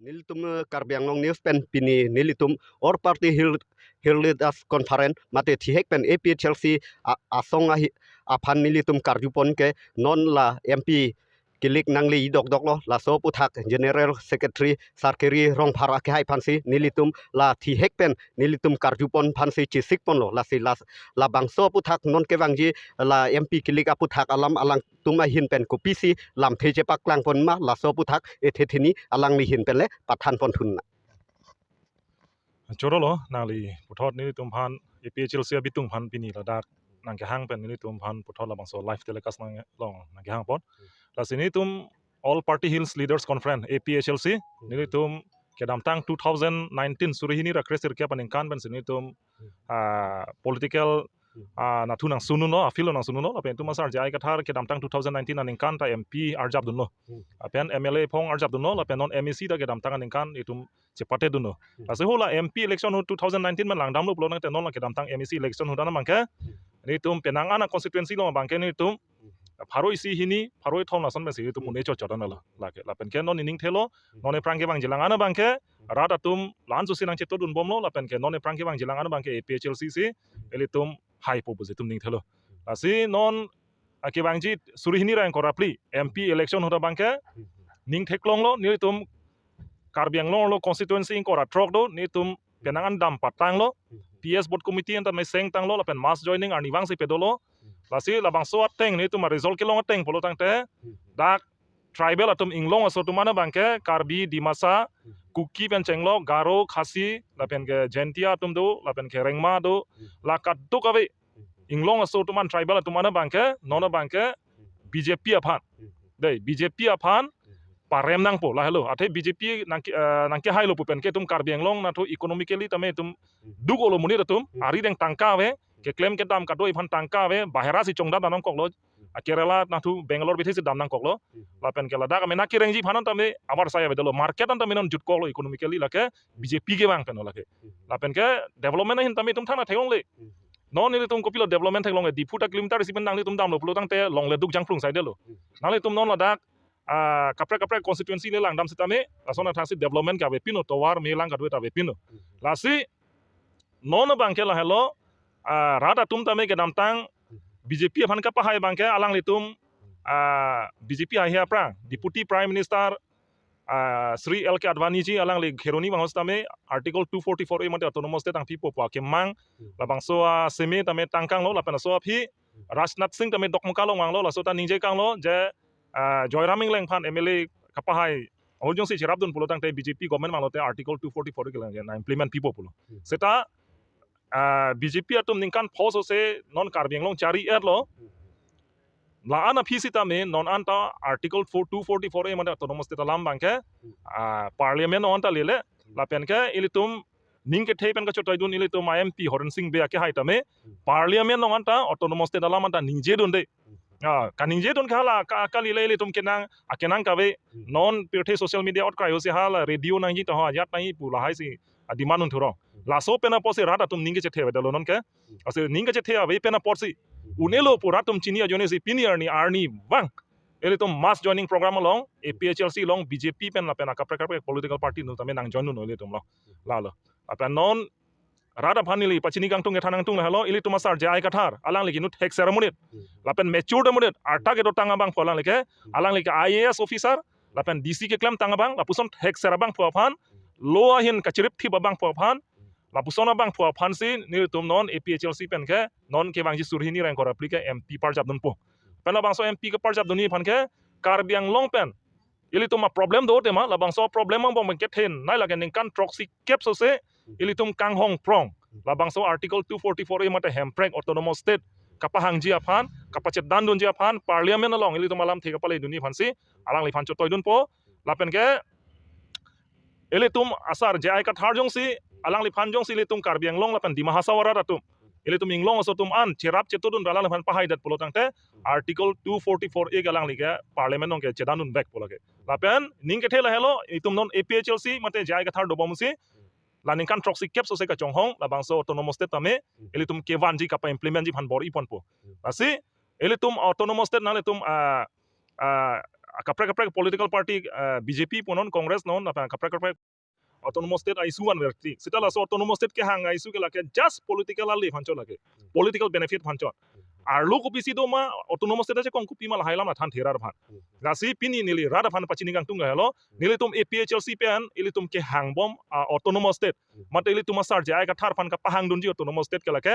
Nilitum Karbiang Long News pen pini nilitum or party hildas conference mate thihek pen AP Chelsea asong apan nilitum karjupon ke non la MP kilik nangli dok lo la so puthak General Secretary Sarkeri rong phara ke hai phansi nilitum la thihek pen nilitum karjupon phansi chisik pon lo la bangso puthak non ke wangji la MP kilik aputhak alang tuma hin pen kopisi lam theje paklang pon ma la so puthak ethethini alang li hin pen le pathan pon thun Chorolo nali puthot ni tumphan EPHL sia bitung phan pini ladak nang ke hang pen ni tumphan puthot la bangso live telecast nang long nang ke hang pot la sini tum all party hills leaders conference APHLC ni tum ke damtang 2019 surihini ra kresir ke paning kan pen sini tum political natu nang sununo afilo nang sununo apen tu masar jai kathar ke damtang 2019 aning kan ta MP arjab dunno apen MLA phong arjab dunno apen non MEC da ke damtang aning kan itum cepate dunno ase hola MP election 2019 man langdam lo plonang te non la ke damtang MEC election hudana mangke ni tum penang ana constituency lo bangke ni tum pharoi si hini pharoi thong nason me si tum une cho chodana la ke la pen ke non ining thelo non e prangke bang jilang ana bangke rata tum lan su sinang cheto dun bomlo la pen ke non e prangke bang jilang ana bangke APHLC si elitum hai po tum ning thelo asi non ake bangji surihini rang korapli MP election hoda bangke ning theklong lo ni tum Karbiang lo constituency in kora trok do ni tum penangan dam patang lo PS board committee anta mai seng tang lo la pen mass joining arni wang si pedolo lasi labang so ateng ni tum result ke long ateng polo tang te dak tribal atum inglong aso tumana bangke Karbi Dimasa Kuki pen chenglo Garo Khasi la pen ke Gentia tum do la pen ke Rengma do la kat do kabe inglong aso tuman tribal atumana bangke nona bangke BJP aphan dei BJP aphan parem nang po la hello athe BJP nangke hai lo pupen ke tum Karbiang long na to economically tame tum dugolo muni tum ari deng tangka we ke claim ke dam kadoi phan tangka we bahera si chongda danam koklo Kerala na tu Bangalore bithi si dam nang koklo la pen ke lada me na ki rengji phanan tame abar saya bedelo market an tame non jut koklo economically la ke BJP ke bang pen la pen ke development hin tame tum thana thayong le non ni tum kopilo development thek long e diputa kilometer sipen nang ni tum dam lo pulo tang te long le duk jangplung sai de lo nang le tum non la dak kapre constituency le langdam sitame asona thasi development ka pino towar me lang ka dueta pino lasi non bangke la hello rada tum tame ke damtang BJP phan ka pahai bangke alang litum BJP ahia prang deputy prime minister Sri LK Advani ji alang le kheroni bangos tame article 244 e mate autonomous state ang pipo pa ke mang labang so seme tame tangkang lo lapena so phi Rajnath Singh tame dokmukalo manglo la so ta ninje kang lo je Joyraming leng phan MLA kapahai ojong si chirabdun pulo tang te BJP government manglote article 244 ke lang implement pipo pulo seta BJP atum ningkan phos se non Karbiang long chari lo la ana phisita me non anta article 244 e manda autonomous state lam bangke parliament on ta lele la pen ke ilitum ningke thei pen ka chotoi dun ilitum MP Horan Singh be ke haita me parliament non anta autonomous state lam anta ninje dun de kaninje don khala kali le tum kenang akenang kabe non pirthe social media ot krayo se hala radio nang ji to ha yat nai pu la hai si dimanun thuro la so pena posi rata tum ninge che the bedalo non ke ase ninge che the ave pena porsi unelo pu ratum chinia jone si pinier ni arni bang ele tum mass joining program long APHLC long BJP pen la pena kapre political party nu tame nang join nu le tum lo la lo apa non rada phanili pachini gangtung ethanang tung halo ili tumasar jai kathar alang legi nu thek ceremony lapen mature demonet arta ke dotanga bang polang leke alang legi IAS officer lapen DC ke claim tanga bang lapuson thek serabang phan lo ahin kachirip thi babang phan lapusona bang phan si ni tum non APHLC pen ke non ke bang ji surhini rang kor aplike MP parjab dun po pen bang so MP ke parjab duni phan ke Karbiang long pen ili tuma problem do tema la bang so problem bang ke then nai la ke ning kan proxy cap so se ili tum kang hong prong la bang so article 244 e mate hemprek autonomous state kapahang ji aphan kapachet dan dun ji aphan parliament along ili tum alam thika pale duni phan si alang li phan chotoi dun po la pen ke ili tum asar jai ka thar jong si alang li phan jong si ili tum Karbiang long la pen di mahasawara ratum ili tum inglong so tum an cherap chetodun ralang phan pahai dat polo tangte article 244 e galang li ke parliament ong ke chedanun back polo ke la pen ning ke thela hello itum non APHLC mate jai ka thar do bomusi laning kan proxy cap so se ka chonghong la bangso autonomous state tame elitum ke van ji kapa implement ji phan bor ipon po asi elitum autonomous state na letum kaprek political party BJP ponon Congress non apa kaprek autonomous state isu wan berarti setelah so autonomous state ke hang isu ke lake just political ali phancho lake political benefit phancho arlo kopisi do ma autonomous state kong kupi mal hailam na than therar phan gasi pini nili rada phan pachini gang tunga hello nili tum APHLC pen ili tum ke hang bom autonomous state mate ili tum sar jai ka thar phan ka pahang dunji autonomous state ke lake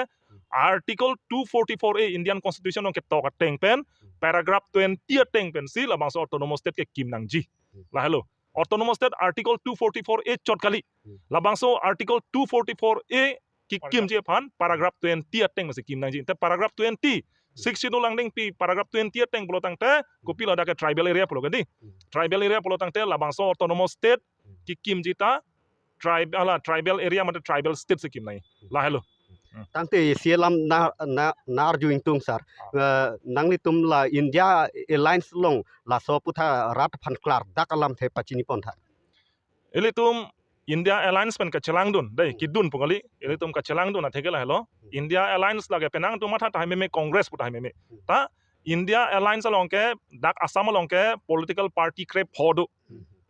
article 244A Indian constitution on ke tok teng pen paragraph 20 teng pen si la bangso autonomous state ke kim nang ji la hello autonomous state article 244A chot kali labangso article 244A ki kim je phan paragraph 20 ateng masi kim nang ji te paragraph 20 section ulang ding pi paragraph 20 ateng pulo tang te kopi la da ke tribal area pulo gadi tribal area pulo tang te labangso autonomous state ki kim jita tribal area mate tribal state se kim nai la hello Tangte sielam na arjuing tung sar nang ni tum la India Alliance long la so putha rat phan klar dakalam the pachini pon tha ili tum India Alliance pen ka chelang dun dai kidun pungali ili tum ka chelang dun athegela hello India Alliance lage penang tum matha ta meme Congress putha meme ta India Alliance longke dak Assam longke political party krep phodu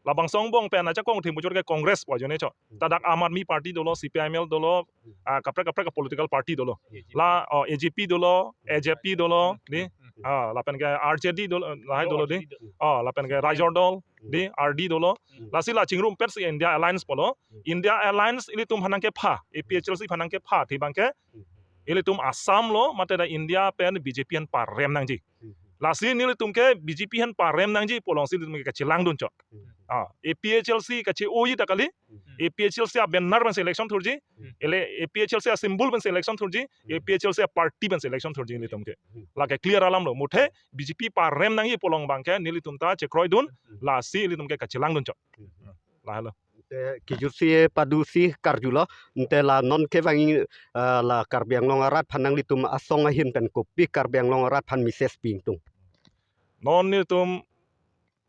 labang song bong pen aja kong thimu ke Congress po jone cho tadak Aam Aadmi Party dolo CPIML dolo kapre ka political party dolo la AGP dolo AJP dolo di la pen ke RJD dolo la dolo di la pen ke Rajor dol di RD dolo la sila chingrum pet si India Alliance polo India Alliance ili tum hanang ke pha APHLC hanang ke pha thi bangke ili tum Assam lo mate da India pen BJP an parem nang ji la si nili tum ke BJP han parem nang ji polong si tum ke chilang dun cho APHLC kachi OI takali APHLC a banner ban selection thurji ele APHLC a symbol ban selection thurji APHLC a party ban selection thurji ni tumke la ke clear alam lo muthe BJP parem nangi polong bangke nili tumta chekroi dun la si li tumke kachilang dun cho la halo kijursi padusi karjulo nte la non ke wangi la karbiang long arat phanang litum asong hin pen kopi karbiang long arat phan mises ping tung non ni tum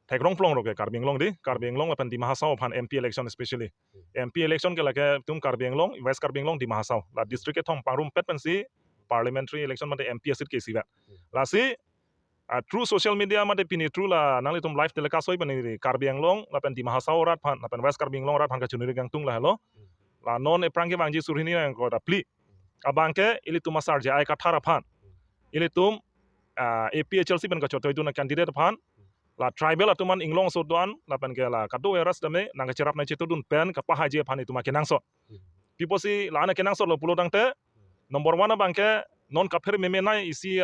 Thekrong plong roke Karbiang Long di Karbiang Long apan di Mahasau pan MP election especially MP election ke lage tum Karbiang Long West Karbiang Long di Mahasau la district ke thong pangrum pet pen si parliamentary election mate MP asit ke siwa la si through social media mate pini through la nangli tum live telecast hoi pan ni Karbiang Long la pen di Mahasau rat pan la pen West Karbiang Long rat pan ka chuniri gang tung la hello la non e prangke bangji surhini ang ko da pli abangke ili tum asar je ai ka thara pan ili tum APHLC pen ka chotoi tu na candidate pan la tribal atuman inglong so doan la pen ke la kado eras dame nang cerap na chetu dun pen ka pahaje pan itu makenang so people si la na kenang so lo pulo dang te number 1 bangke non kapher meme na isi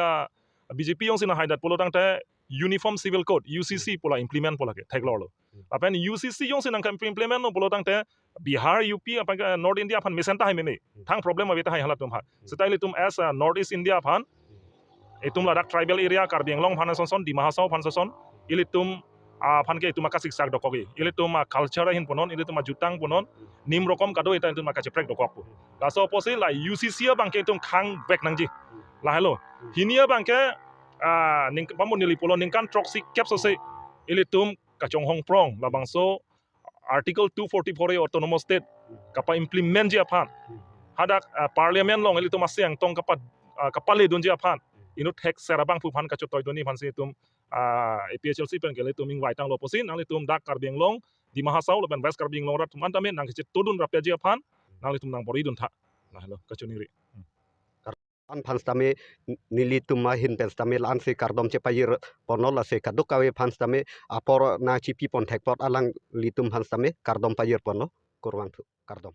BJP yong sina haidat pulo dang te uniform civil code UCC pola implement pola ke thaglor lo apen UCC yong sina kam implement no pulo dang te Bihar UP apa North India pan mesenta hai meme thang problem abita hai halat tum ha style tum as North East India pan etum la dak tribal area Karbiang Long pan son di Mahasau pan son ilitum phanke ituma kasik sak dokogi ilitum culture hin ponon ilitum jutang ponon nim rokom kado ita itum kache prek dokok pu la so posi la UCC bangke itum khang back nangji la hello hinia bangke ning pamun nili polon ningkan troxy capso se ilitum kachong hong prong la bangso article 244 autonomous state kapa implement ji aphan hadak parliament long ilitum asyang tong kapale donji aphan inut hek serabang pu phan kacho toy doni phan se tum APHLC pen gele tum invite ang loposin nang tum dak Karbiang Long di Mahasau lo pen West Karbiang Long rat tum antame nang ke todun rapya ji aphan nang tum nang boridun tha nah hello kacho niri an phan stame nili tuma hin pen stame lan se kardom che payir ponol la se kaduk kawe phan stame apor na chipi pon thek pot alang litum phan stame kardom payir pono kurwang kardom